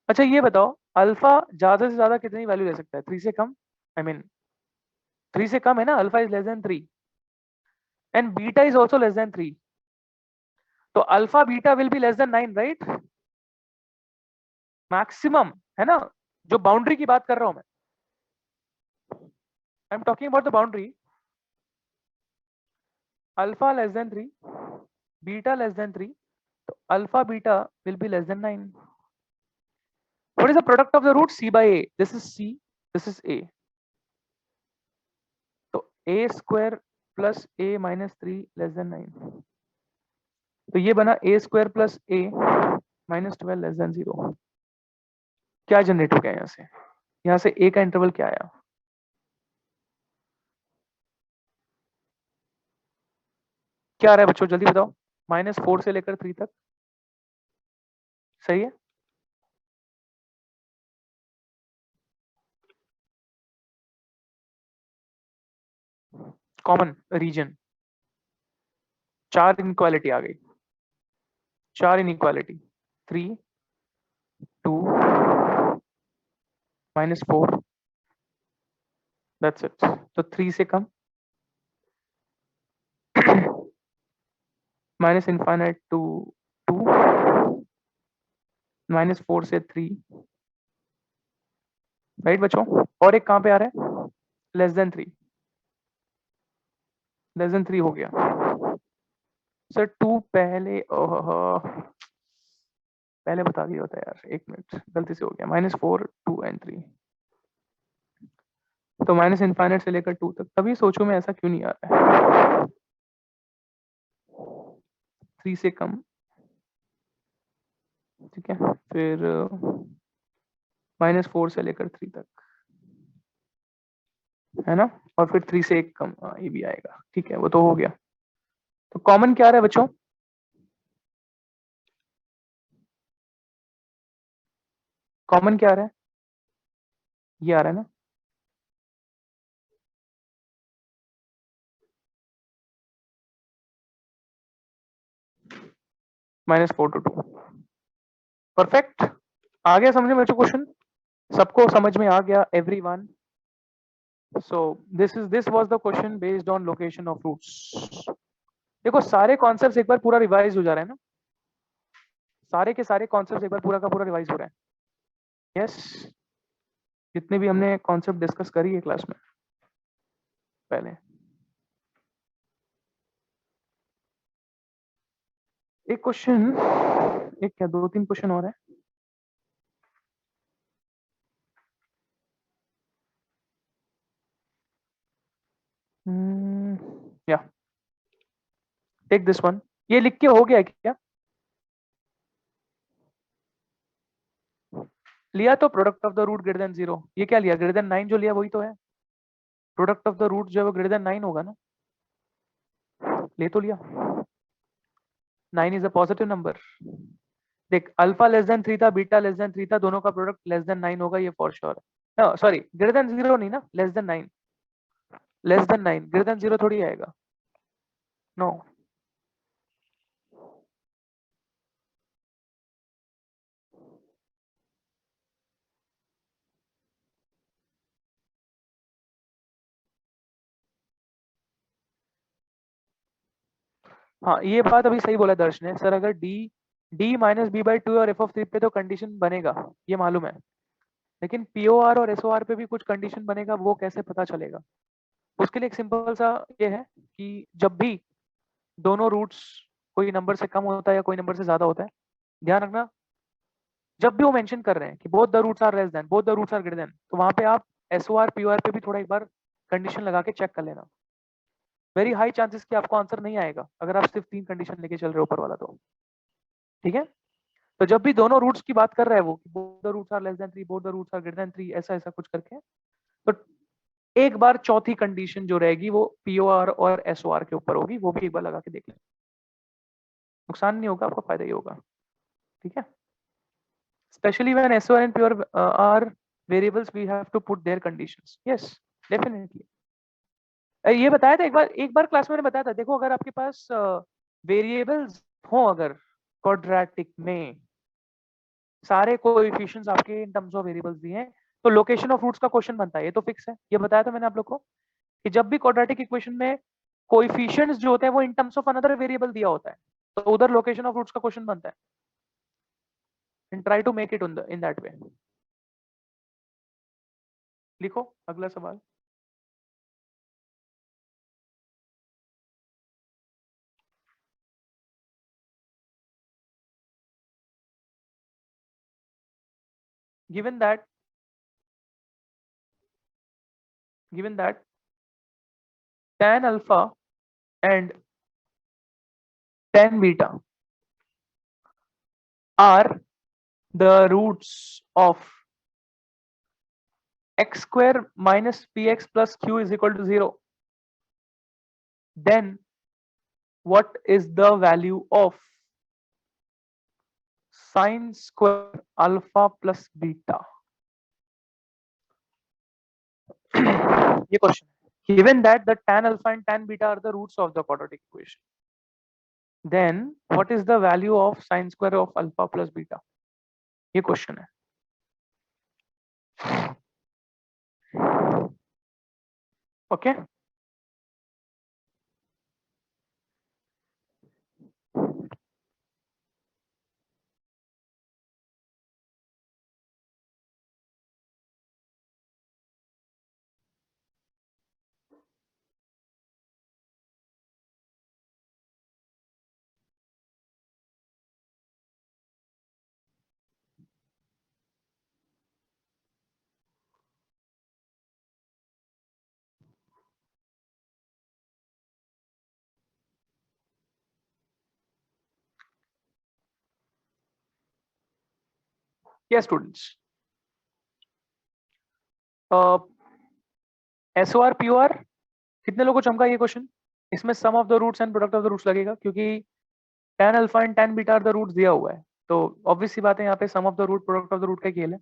अच्छा ये बताओ, अल्फा ज्यादा से ज्यादा कितनी वैल्यू ले सकता है? 3 से कम, आई मीन 3 से कम है ना? Alpha is less than 3 and beta is also less than 3, तो alpha beta will be less than 9, right? Maximum, है ना? जो बाउंड्री की बात कर रहा हूं मैं, I am talking about the boundary. Alpha less than 3, beta less than 3, तो alpha beta will be less than 9। What is the product of the root? c by a, this is c, this is a, तो a square plus a minus 3 less than 9, तो ये बना a square plus a minus 12 less than 0। क्या generate हो गया यहाँ से? यहाँ से a का इंटरवल क्या आया? क्या आ रहा है बच्चों, जल्दी बताओ। -4 से लेकर 3 तक, सही है? कॉमन रीजन, 4 इनक्वालिटी आ गई, 4 इनक्वालिटी, 3, 2, -4, दैट्स इट। तो 3 से कम, माइनस इनफाइनाइट टू 2, -4 से 3, राइट बच्चों? और एक कहां पे आ रहा है? लेस देन 3, लेस देन 3 हो गया सर। 2 पहले, ओह पहले बता दिया होता है यार, एक मिनट, गलती से हो गया। -4, 2 एंड 3, तो माइनस इनफाइनाइट से लेकर 2 तक, तभी सोचो मैं ऐसा क्यों नहीं आ रहा है। 3 से कम, ठीक है, फिर -4 से लेकर 3 तक, है ना? और फिर 3 से एक कम, ये भी आएगा, ठीक है, वो तो हो गया। तो कॉमन क्या आ रहा है बच्चों? कॉमन क्या आ रहा है? ये आ रहा है ना? -4 to 2, परफेक्ट। आ गया समझ में बच्चों क्वेश्चन? सबको समझ में आ गया? Everyone? So this was the question based on location of roots. देखो सारे कॉन्सेप्ट्स एक बार पूरा रिवाइज हो जा रहा है ना, सारे के सारे कॉन्सेप्ट्स एक बार पूरा का पूरा रिवाइज हो रहा है। यस, जितने भी हमने कॉन्सेप्ट डिस्कस करी है क्लास में पहले। एक क्वेश्चन, एक क्या, 2-3 क्वेश्चन और है। टेक दिस वन, ये लिख के हो गया क्या? लिया तो product of the root greater than 0, ये क्या लिया? ग्रेटर देन 9 जो लिया वही तो है। प्रोडक्ट ऑफ द रूट जो है वो ग्रेटर देन 9 होगा ना, ले तो लिया। 9 इज अ पॉजिटिव नंबर। देख अल्फा लेस देन 3 था, बीटा लेस देन 3 था, दोनों का प्रोडक्ट लेस देन 9 होगा, ये फॉर श्योर है। सॉरी ग्रेटर देन 0 नहीं ना, less than 9। Less than 9, greater than 0 थोड़ी आएगा। नो। हाँ ये बात अभी सही बोला दर्श ने, सर अगर D minus B by two और एफ ऑफ 3 पे तो कंडीशन बनेगा, ये मालूम है, लेकिन पीओआर और एसओआर पे भी कुछ कंडीशन बनेगा, वो कैसे पता चलेगा? उसके लिए एक सिंपल सा ये है कि जब भी दोनों रूट्स कोई नंबर से कम होता है या कोई नंबर से ज्यादा होता है, ध्यान रखना जब भी वो मेंशन कर रहे हैं कि both the roots are less than, both the roots are greater than, तो वहां पे आप एसओआर पीओआर पे भी थोड़ा एक बार कंडीशन लगा के चेक कर लेना। वेरी हाई चांसेस कि आपको आंसर नहीं आएगा अगर आप सिर्फ 3 कंडीशन लेके चल रहे हो ऊपर वाला तो। ठीक है, तो जब भी दोनों रूट्स की बात कर रहा है वो, both the roots are less than 3, both the roots are greater than 3, ऐसा ऐसा कुछ करके, तो एक बार चौथी कंडीशन जो रहेगी वो पीओआर और एसओआर के ऊपर होगी, वो भी एक बार लगा के देख लें। नुकसान नहीं होगा, आपको फायदा ही होगा। ठीक है, especially when SOR and pure are variables, we have to put their conditions. Yes, definitely. ये बताया था एक बार क्लास में मैंने बताया था, देखो अगर आपके पास वेरिएबल्स हो, अगर क्वाड्रेटिक में सारे कोएफिशिएंट्स आपके इन टर्म्स ऑफ वेरिएबल्स दिए हैं, तो लोकेशन ऑफ रूट्स का क्वेश्चन बनता है, ये तो फिक्स है, ये बताया था मैंने आप लोग को कि जब भी क्वाड्रेटिक इक्वेशन में कोएफिशिएंट्स जो होते हैं वो in terms of another variable दिया होता है, तो उधर लोकेशन ऑफ रूट्स का क्वेश्चन बनता है। And try to make it in that way. लिखो अगला सवाल। given that given that tan alpha and tan beta are the roots of x square minus px plus q is equal to 0, then what is the value of sine square alpha plus beta? ये question, given that the tan alpha and tan beta are the roots of the quadratic equation, then what is the value of sine square of alpha plus beta? ये question है। Okay yes students, SOR POR कितने लोगों को चमका ये question? इसमें sum of the roots and product of the roots लगेगा, क्योंकि tan alpha and tan beta are the roots दिया हुआ है, तो ऑब्वियस सी बात है यहाँ पे sum of the root product of the root का खेल है,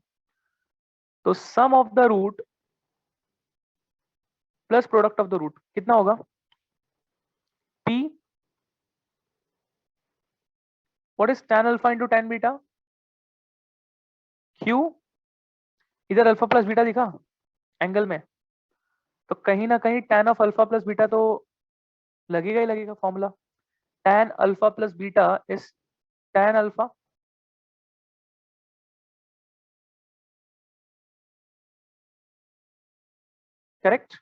तो sum of the root plus product of the root कितना होगा? p, what is tan alpha into tan beta? q, इधर अल्फा प्लस बीटा दिखा एंगल में, तो कहीं ना कहीं tan of alpha plus beta तो लगेगा ही लगेगा formula. tan alpha plus beta is tan alpha, correct?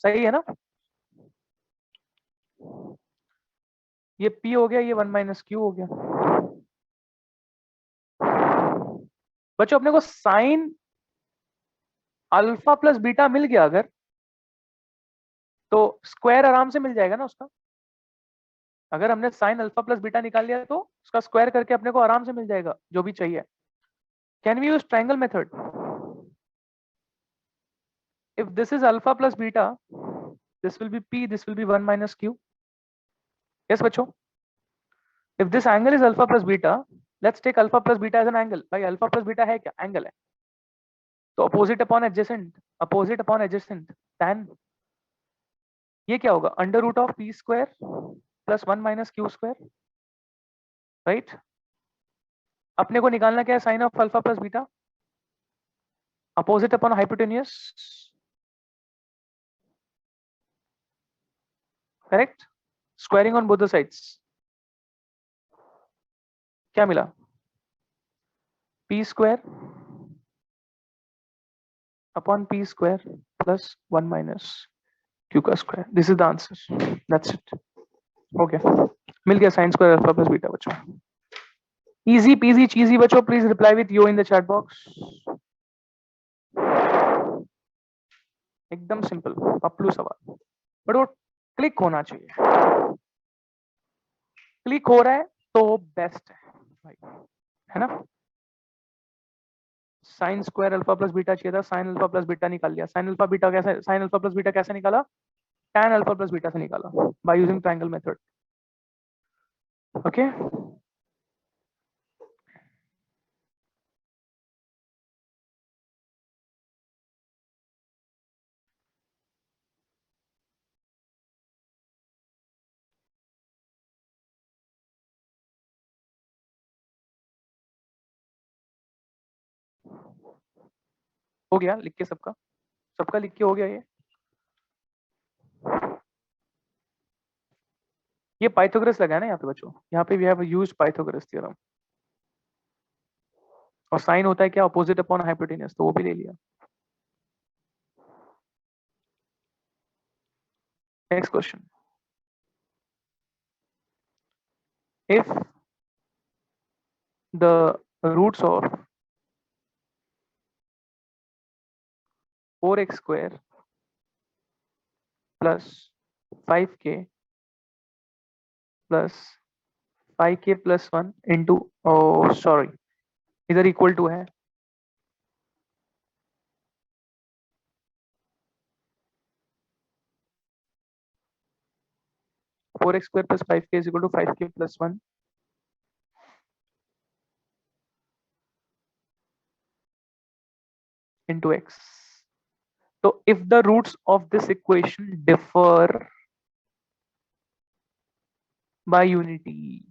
सही है ना? ये p हो गया, ये 1 माइनस q हो गया। बच्चों अपने को साइन अल्फा प्लस बीटा मिल गया अगर, तो स्क्वायर आराम से मिल जाएगा ना उसका। अगर हमने साइन अल्फा प्लस बीटा निकाल लिया तो उसका स्क्वायर करके अपने को आराम से मिल जाएगा जो भी चाहिए। Can we use triangle method? If this is alpha plus beta, this will be p, this will be 1 minus q. Yes बच्चों, if this angle is alpha plus beta, let's take alpha plus beta as an angle. भाई alpha plus beta है क्या? Angle है। तो opposite upon adjacent tan, ये क्या होगा? Under root of P square plus 1 minus Q square, right. अपने को निकालना क्या है? Sine of alpha plus beta, opposite upon hypotenuse, correct. Squaring on both the sides, क्या मिला? P square upon P square plus 1 minus Q का square. This is the answer, that's it. Okay, मिल गया sine square alpha plus beta बच्चों। Easy peasy cheesy बच्चों, please reply with yo in the chat box. एकदम simple Paplu सवाल, but वो click होना चाहिए। क्लिक हो रहा है तो बेस्ट है भाई, है ना। Sign square alpha plus beta चाहिए था, साइन अल्फा प्लस बीटा निकाल लिया। साइन अल्फा बीटा कैसे, साइन अल्फा प्लस बीटा कैसे निकाला? टैन अल्फा प्लस बीटा से निकाला by using triangle method. Okay, हो गया लिख के सबका, सबका लिख के हो गया ये पाइथागोरस लगा है ना यहाँ पे बच्चों, यहाँ पे we have used Pythagoras theorem. और साइन होता है क्या? अपोजिट अपॉन हाइपोटेन्यूस, तो वो भी ले लिया। Next question, if the roots of 4x square plus 5k plus 5k plus 1 into, oh sorry, इधर इक्वल टू है 4x square plus 5k is equal to 5k plus 1 into x. So if the roots of this equation differ by unity,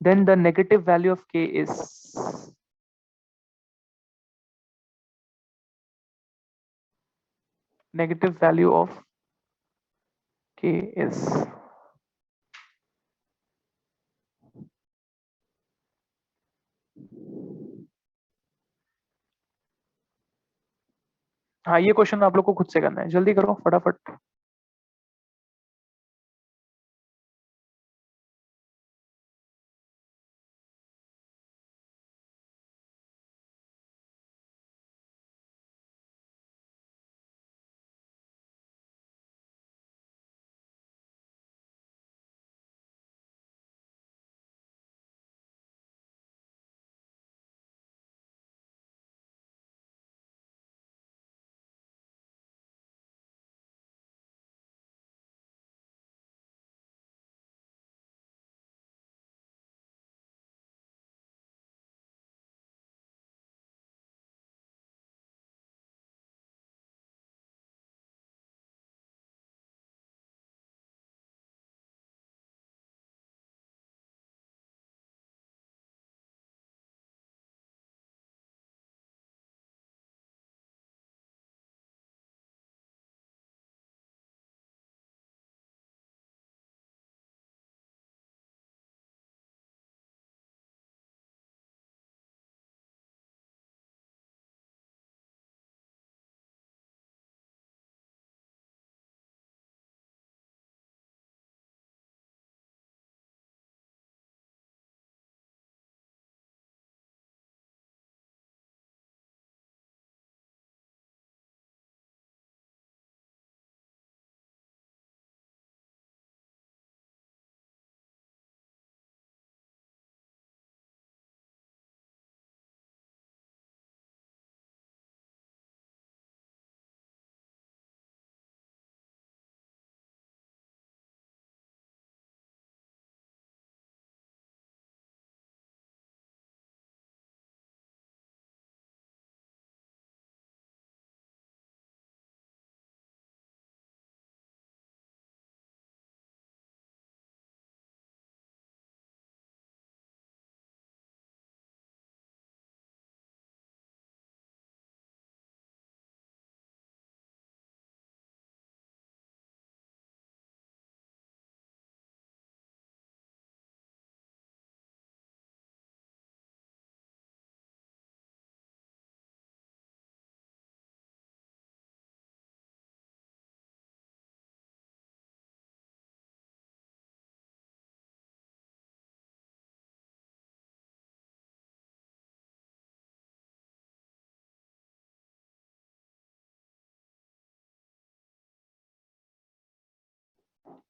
then the negative value of k is negative value of k is हाँ, ये question आप लोग को खुद से करना है, जल्दी करो फटाफट।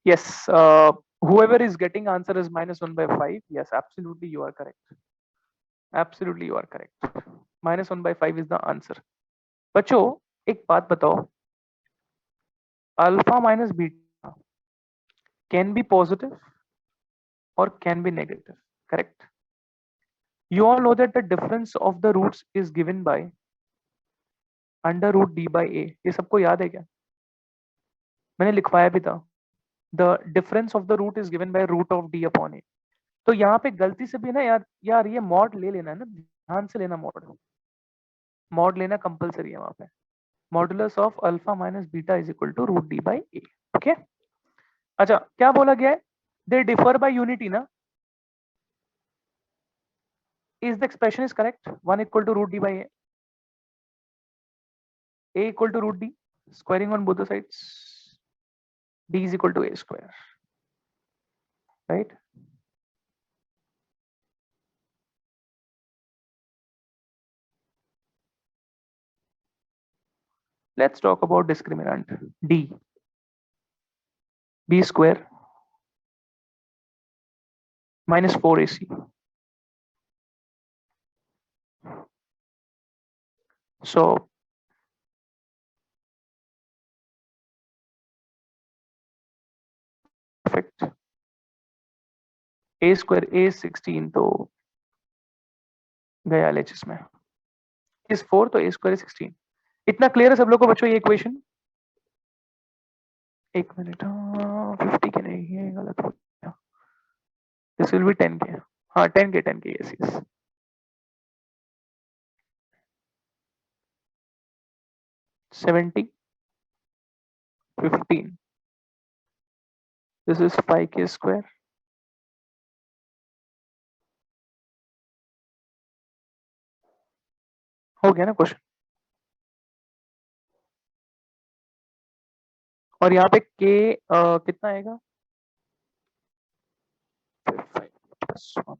Yes, whoever is getting answer is -1/5. Yes, absolutely you are correct. Absolutely you are correct. -1/5 is the answer. बच्चों एक बात बताओ, alpha minus beta can be positive or can be negative, correct? You all know that the difference of the roots is given by under root d by a. ये सबको याद है क्या? मैंने लिखवाया भी था. The difference of the root is given by root of d upon a. तो यहाँ पे गलती से भी ना यार ये मॉड ले लेना है ना, ध्यान से लेना. मॉड लेना कंपलसरी है वहां पे. Modulus of alpha minus beta is equal to root D by A. Okay. अच्छा क्या बोला गया है? दे डिफर बाय यूनिटी ना. Is the expression is correct? 1 equal to root D by a equal to root d, squaring on both the sides, d is equal to a square, right? Let's talk about discriminant d. B square minus 4ac. So perfect. A square a 16 तो गया LHS में. इस 4 तो a square 16. इतना clear है सब लोग को बच्चों ये इक्वेशन? एक मिनट. 50 के नहीं, ये गलत हो गया. दिस विल बी 10 के. हाँ 10 के yes yes. 70 15. This is 5k square. हो गया ना क्वेश्चन? और यहाँ पे k कितना आएगा? 5 plus 1.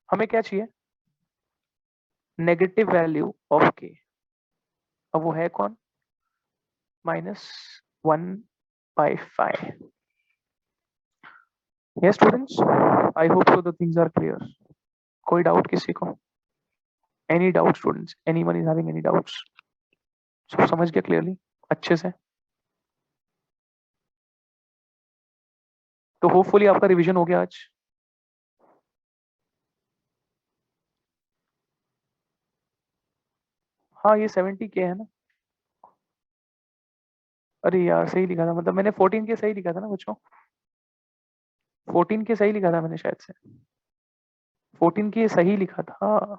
हमें क्या चाहिए? नेगेटिव वैल्यू ऑफ के. अब वो है कौन? -1/5. yes students, I hope so the things are clear. कोई डाउट किसी को? Any doubt students? Anyone is having any doubts? सब समझ गया क्लियरली अच्छे से? तो होपफुली आपका रिवीजन हो गया आज. हाँ ये 70 के है ना. अरे यार सही लिखा था, मतलब मैंने 14 के सही लिखा था ना बच्चों. 14 के सही लिखा था मैंने शायद से. 14 के सही लिखा था.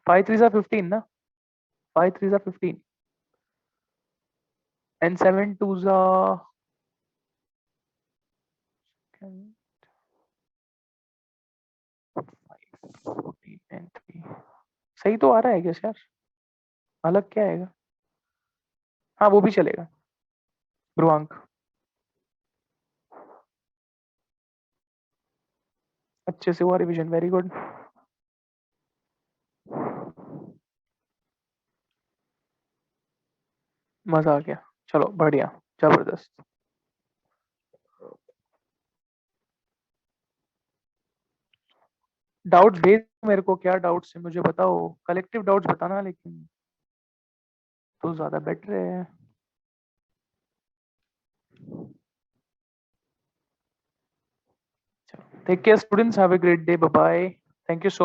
5 3 15 ना. 5 3 15 and 7 2 14 and 3. सही तो आ रहा है क्या यार? अलग क्या आएगा? हाँ वो भी चलेगा. ध्रुवांक अच्छे से हुआ रिवीजन. Very good. मजा आ गया. चलो बढ़िया. जबरदस्त. डाउट्स भेज मेरे को. क्या डाउट्स है मुझे बताओ. कलेक्टिव डाउट्स बताना लेकिन, तो ज्यादा बेटर है. Take care students. Have a great day. Bye bye. Thank you so